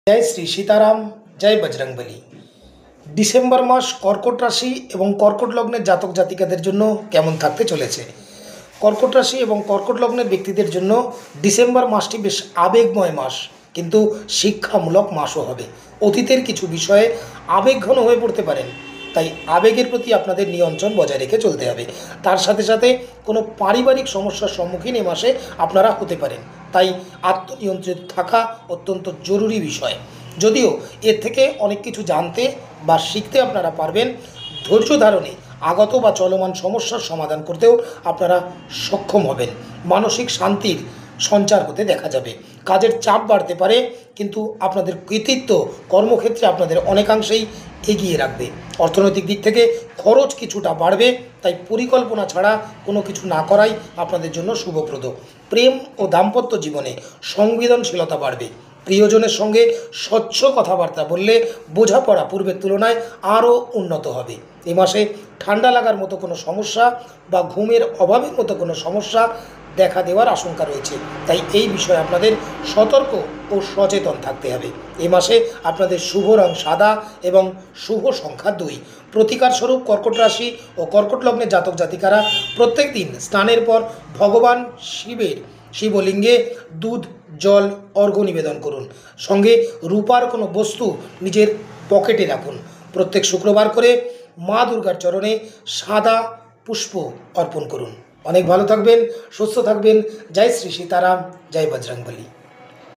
जय श्री सीताराम जय बजरंगबली। डिसेम्बर मास कर्कट राशि एवं कर्कट लग्नेर जातक जातिकादेर जन्य केमन थाकते चलेছে। कर्कट राशि एवं कर्कट लग्नेर व्यक्तिदेर जन्य डिसेम्बर मासटी बेश आवेगमय मास, किन्तु शिक्षामूलक मासও হবে। অতীতের কিছু বিষয়ে আবেগঘন হয়ে পড়তে পারেন, তাই আবেগের প্রতি আপনাদের নিয়ন্ত্রণ বজায় রেখে চলতে হবে। তার সাথে সাথে কোনো পারিবারিক সমস্যার সম্মুখীন এই মাসে আপনারা হতে পারেন, তাই আত্মনিয়ন্ত্রিত থাকা অত্যন্ত জরুরি বিষয়। যদিও এর থেকে অনেক কিছু জানতে বা শিখতে আপনারা পারবেন, ধৈর্য ধারণে আগত বা চলমান সমস্যার সমাধান করতেও আপনারা সক্ষম হবেন। মানসিক শান্তির সঞ্চার হতে দেখা যাবে। কাজের চাপ বাড়তে পারে, কিন্তু আপনাদের কৃতিত্ব কর্মক্ষেত্রে আপনাদের অনেকাংশেই এগিয়ে রাখবে। অর্থনৈতিক দিক থেকে খরচ কিছুটা বাড়বে, তাই পরিকল্পনা ছাড়া কোনো কিছু না করাই আপনাদের জন্য শুভপ্রদ। প্রেম ও দাম্পত্য জীবনে সংবেদনশীলতা বাড়বে। প্রিয়জনের সঙ্গে স্বচ্ছ কথাবার্তা বললে বোঝাপড়া পূর্বের তুলনায় আরও উন্নত হবে। এই মাসে ঠান্ডা লাগার মতো কোনো সমস্যা বা ঘুমের অভাবের মতো কোনো সমস্যা দেখা দেওয়ার আশঙ্কা রয়েছে, তাই এই বিষয়ে আপনাদের সতর্ক ও সচেতন থাকতে হবে। এই মাসে আপনাদের শুভ রং সাদা এবং শুভ সংখ্যা 2। প্রতিকার স্বরূপ কর্কট রাশি ও কর্কট লগ্নের জাতক জাতিকারা প্রত্যেক দিন স্নানের পর ভগবান শিবের শিবলিঙ্গে দুধ জল অর্ঘ্য নিবেদন করুন। সঙ্গে রূপার কোনো বস্তু নিজের পকেটে রাখুন। প্রত্যেক শুক্রবার করে মা দুর্গার চরণে সাদা পুষ্প অর্পণ করুন। অনেক ভালো থাকবেন, সুস্থ থাকবেন। জয় শ্রী সীতারাম, জয় বজরংবলী।